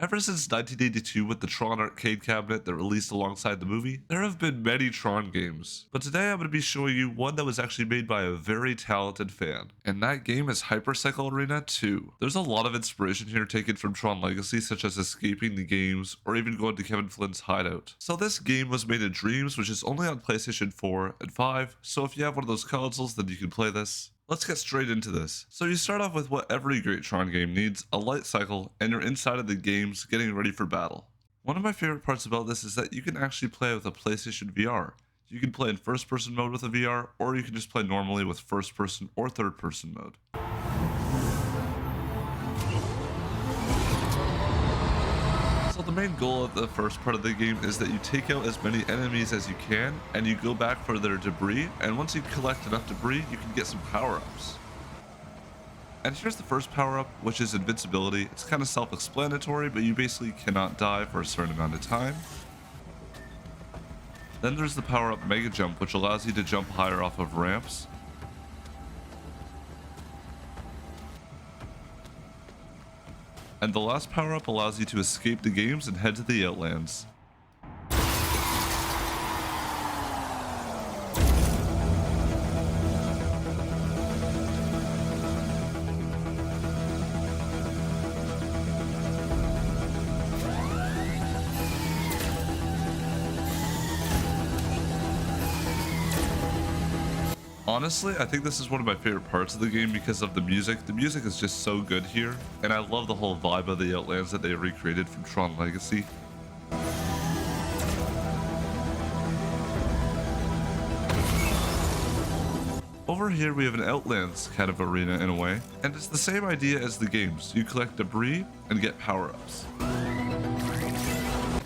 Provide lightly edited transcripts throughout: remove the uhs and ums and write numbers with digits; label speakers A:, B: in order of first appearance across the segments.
A: Ever since 1982 with the Tron arcade cabinet that released alongside the movie, there have been many Tron games. But today I'm going to be showing you one that was actually made by a very talented fan. And that game is HYPERCYCLE Arena 2. There's a lot of inspiration here taken from Tron Legacy, such as escaping the games or even going to Kevin Flynn's hideout. So this game was made in Dreams, which is only on PlayStation 4 and 5, so if you have one of those consoles then you can play this. Let's get straight into this. So you start off with what every great Tron game needs, a light cycle, and you're inside of the games getting ready for battle. One of my favorite parts about this is that you can actually play with a PlayStation VR. You can play in first person mode with a VR, or you can just play normally with first person or third person mode. So the main goal of the first part of the game is that you take out as many enemies as you can, and you go back for their debris, and once you collect enough debris, you can get some power-ups. And here's the first power-up, which is invincibility. It's kind of self-explanatory, but you basically cannot die for a certain amount of time. Then there's the power-up Mega Jump, which allows you to jump higher off of ramps. And the last power-up allows you to escape the games and head to the outlands. Honestly, I think this is one of my favorite parts of the game because of the music. The music is just so good here, and I love the whole vibe of the Outlands that they recreated from Tron Legacy. Over here we have an Outlands kind of arena in a way, and it's the same idea as the games. You collect debris and get power-ups.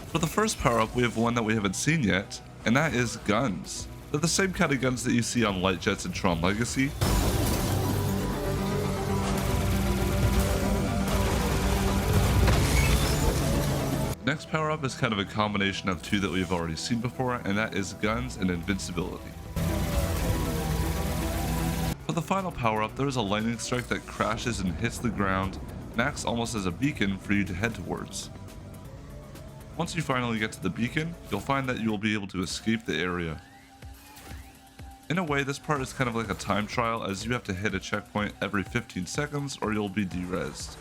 A: For the first power-up, we have one that we haven't seen yet, and that is guns. They're the same kind of guns that you see on light jets in Tron Legacy. Next power up is kind of a combination of two that we've already seen before, and that is guns and invincibility. For the final power up, there is a lightning strike that crashes and hits the ground and acts almost as a beacon for you to head towards. Once you finally get to the beacon, you'll find that you will be able to escape the area. In a way, this part is kind of like a time trial, as you have to hit a checkpoint every 15 seconds or you'll be de-rezzed.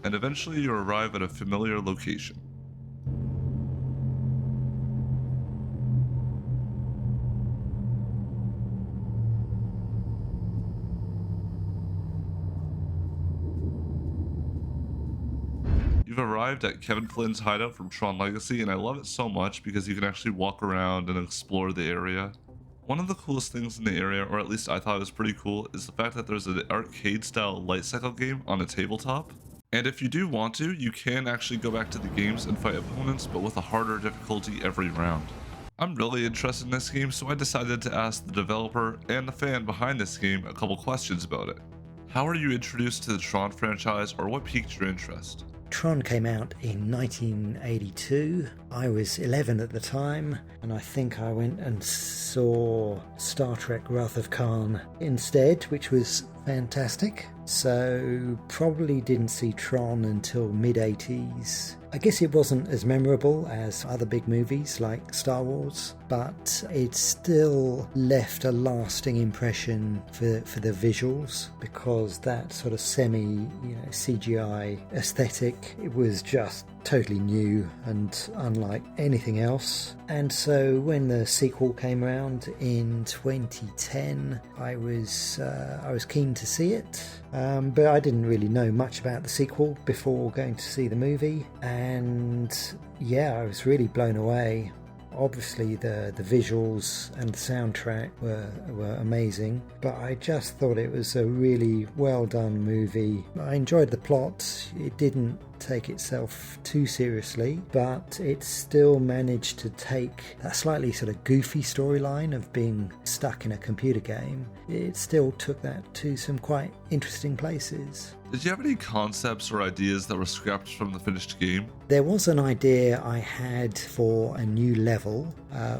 A: And eventually you arrive at a familiar location. You've arrived at Kevin Flynn's hideout from Tron Legacy, and I love it so much because you can actually walk around and explore the area. One of the coolest things in the area, or at least I thought it was pretty cool, is the fact that there's an arcade style light cycle game on a tabletop. And if you do want to, you can actually go back to the games and fight opponents, but with a harder difficulty every round. I'm really interested in this game, so I decided to ask the developer and the fan behind this game a couple questions about it. How were you introduced to the Tron franchise, or what piqued your interest?
B: Tron came out in 1982. I was 11 at the time, and I think I went and saw Star Trek Wrath of Khan instead, which was fantastic. So probably didn't see Tron until mid-80s. I guess it wasn't as memorable as other big movies like Star Wars, but it still left a lasting impression for the visuals, because that sort of CGI aesthetic, it was just totally new and unlike anything else. And so when the sequel came around in 2010, I was keen to see it, but I didn't really know much about the sequel before going to see the movie, and yeah, I was really blown away. Obviously the visuals and the soundtrack were amazing, but I just thought it was a really well done movie. I enjoyed the plot. It didn't take itself too seriously, but it still managed to take that slightly sort of goofy storyline of being stuck in a computer game. It still took that to some quite interesting places.
A: Did you have any concepts or ideas that were scrapped from the finished game?
B: There was an idea I had for a new level,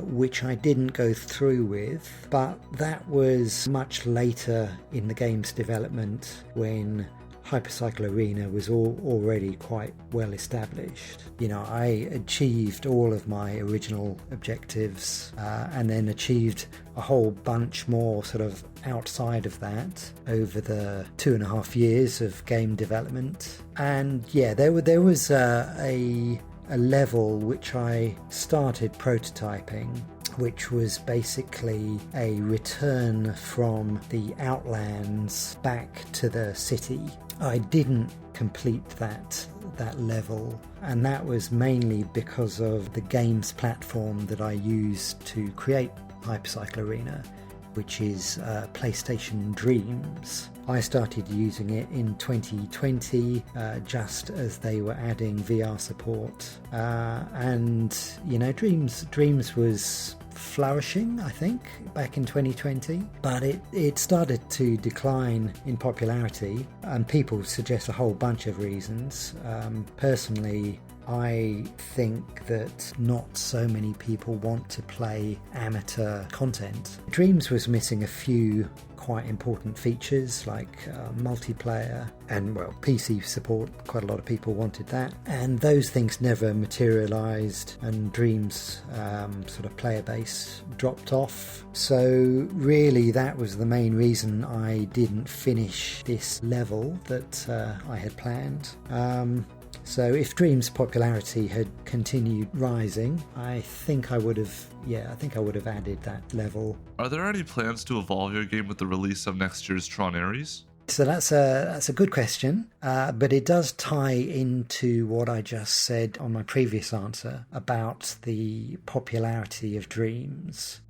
B: which I didn't go through with, but that was much later in the game's development when HYPERCYCLE Arena was already quite well established. I achieved all of my original objectives and then achieved a whole bunch more sort of outside of that over the 2.5 years of game development. And yeah, there was a level which I started prototyping, which was basically a return from the outlands back to the city. I didn't complete that level, and that was mainly because of the game's platform that I used to create HYPERCYCLE Arena, which is PlayStation Dreams. I started using it in 2020, just as they were adding VR support, and Dreams was flourishing, I think, back in 2020, but it started to decline in popularity, and people suggest a whole bunch of reasons. Personally, I think that not so many people want to play amateur content. Dreams was missing a few quite important features like multiplayer and, well, PC support. Quite a lot of people wanted that, and those things never materialized, and Dreams sort of player base dropped off. So really that was the main reason I didn't finish this level that I had planned. So if Dream's popularity had continued rising, I think I would have added that level.
A: Are there any plans to evolve your game with the release of next year's Tron Ares?
B: So that's a good question, but it does tie into what I just said on my previous answer about the popularity of Dreams.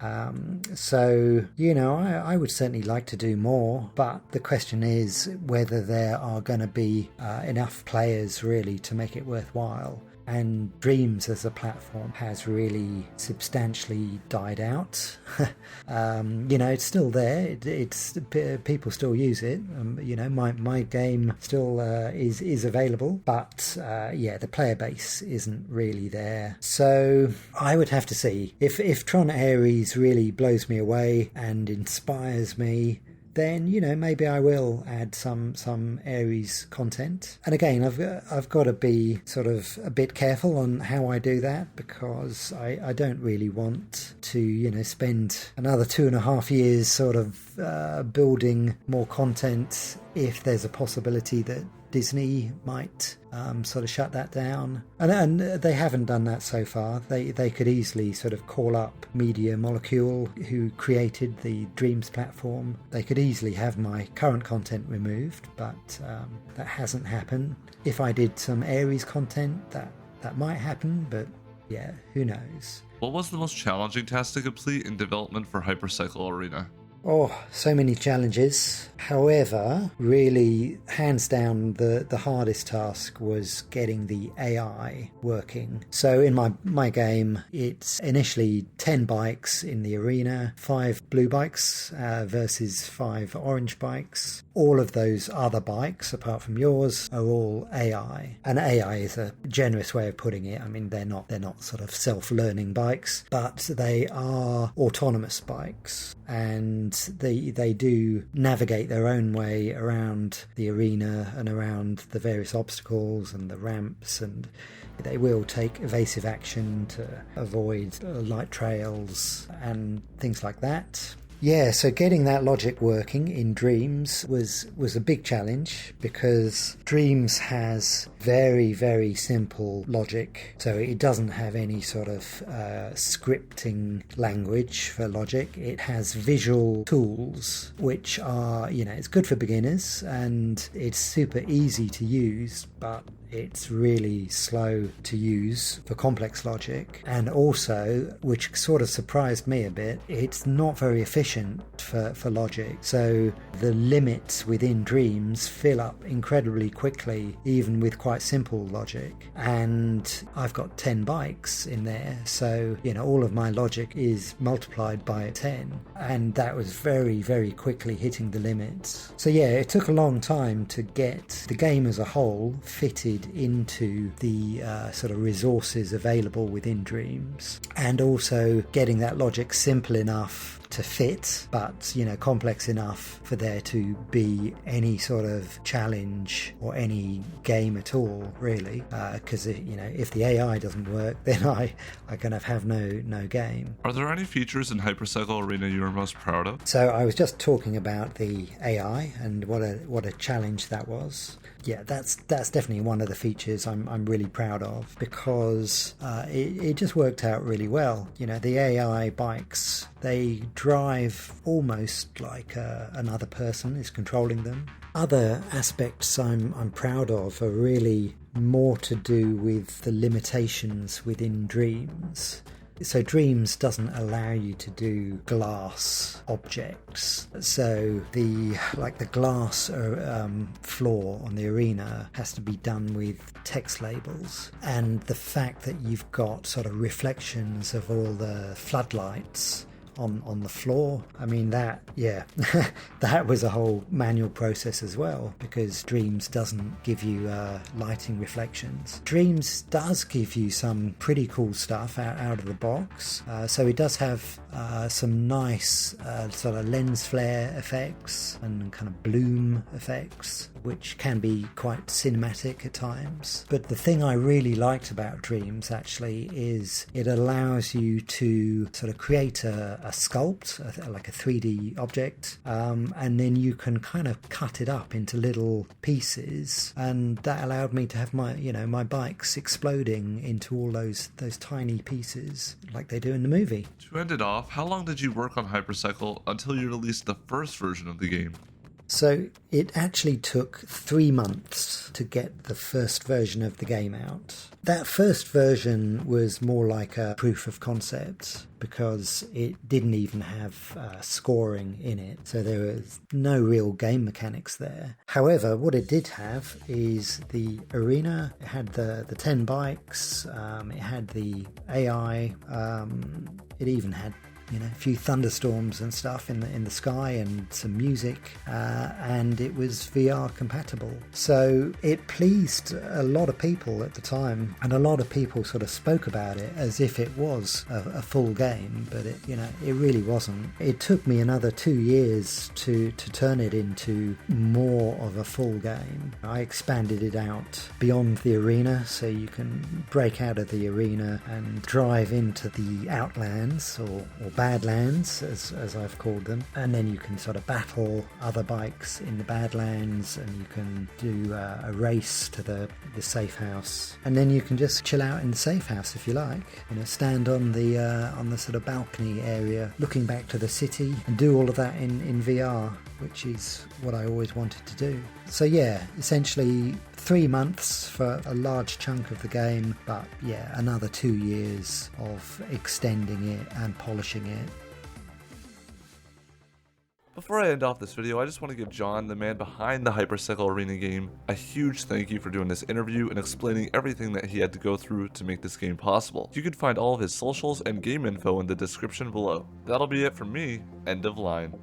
B: So, I would certainly like to do more, but the question is whether there are going to be enough players really to make it worthwhile. And Dreams as a platform has really substantially died out. It's still there. It's people still use it. My game still is available, but the player base isn't really there. So I would have to see if Tron Ares really blows me away and inspires me. Then maybe I will add some Ares content. And again, I've got to be sort of a bit careful on how I do that, because I don't really want to spend another 2.5 years sort of building more content if there's a possibility that Disney might sort of shut that down. And they haven't done that so far. They could easily sort of call up Media Molecule, who created the Dreams platform. They could easily have my current content removed, but that hasn't happened. If I did some Ares content, that might happen, but yeah, who knows.
A: What was the most challenging task to complete in development for HYPERCYCLE Arena?
B: Oh, so many challenges. However, really, hands down, the hardest task was getting the AI working. So in my game, it's initially 10 bikes in the arena, 5 blue bikes versus 5 orange bikes. All of those other bikes, apart from yours, are all AI. And AI is a generous way of putting it. I mean, they're not sort of self-learning bikes, but they are autonomous bikes. And they do navigate their own way around the arena and around the various obstacles and the ramps, and they will take evasive action to avoid light trails and things like that. Yeah, so getting that logic working in Dreams was a big challenge, because Dreams has very, very simple logic. So it doesn't have any sort of scripting language for logic. It has visual tools, which are, it's good for beginners and it's super easy to use, but it's really slow to use for complex logic, and also, which sort of surprised me a bit, it's not very efficient for logic. So the limits within Dreams fill up incredibly quickly, even with quite simple logic. And I've got 10 bikes in there, so all of my logic is multiplied by 10, and that was very, very quickly hitting the limits. So yeah, it took a long time to get the game as a whole fitted into the sort of resources available within Dreams, and also getting that logic simple enough to fit, but complex enough for there to be any sort of challenge or any game at all, really, because if the AI doesn't work, then I kind of have no game.
A: Are there any features in Hypercycle Arena you're most proud of?
B: So I was just talking about the AI and what a challenge that was. Yeah, that's definitely one of the features I'm really proud of, because it just worked out really well. The AI bikes, they drive almost like another person is controlling them. Other aspects I'm proud of are really more to do with the limitations within Dreams. So Dreams doesn't allow you to do glass objects. So the glass floor on the arena has to be done with text labels. And the fact that you've got sort of reflections of all the floodlights on the floor, I mean, that was a whole manual process as well, because Dreams doesn't give you lighting reflections. Dreams does give you some pretty cool stuff out of the box. So it does have some nice sort of lens flare effects and kind of bloom effects, which can be quite cinematic at times. But the thing I really liked about Dreams actually is it allows you to sort of create a sculpt, like a 3D object, and then you can kind of cut it up into little pieces, and that allowed me to have my bikes exploding into all those tiny pieces like they do in the movie.
A: To end it off, how long did you work on Hypercycle until you released the first version of the game?
B: So it actually took 3 months to get the first version of the game out. That first version was more like a proof of concept, because it didn't even have scoring in it, so there was no real game mechanics there. However, what it did have is the arena. It had the 10 bikes, it had the AI, it even had a few thunderstorms and stuff in the sky, and some music, and it was VR compatible. So it pleased a lot of people at the time, and a lot of people sort of spoke about it as if it was a full game, but it really wasn't. It took me another 2 years to turn it into more of a full game. I expanded it out beyond the arena, so you can break out of the arena and drive into the outlands, or Badlands, as I've called them, and then you can sort of battle other bikes in the Badlands, and you can do a race to the safe house, and then you can just chill out in the safe house if you like. Stand on the sort of balcony area, looking back to the city, and do all of that in VR, which is what I always wanted to do. So yeah, essentially 3 months for a large chunk of the game, but yeah, another 2 years of extending it and polishing it.
A: Before I end off this video, I just want to give John, the man behind the Hypercycle Arena game, a huge thank you for doing this interview and explaining everything that he had to go through to make this game possible. You can find all of his socials and game info in the description below. That'll be it from me. End of line.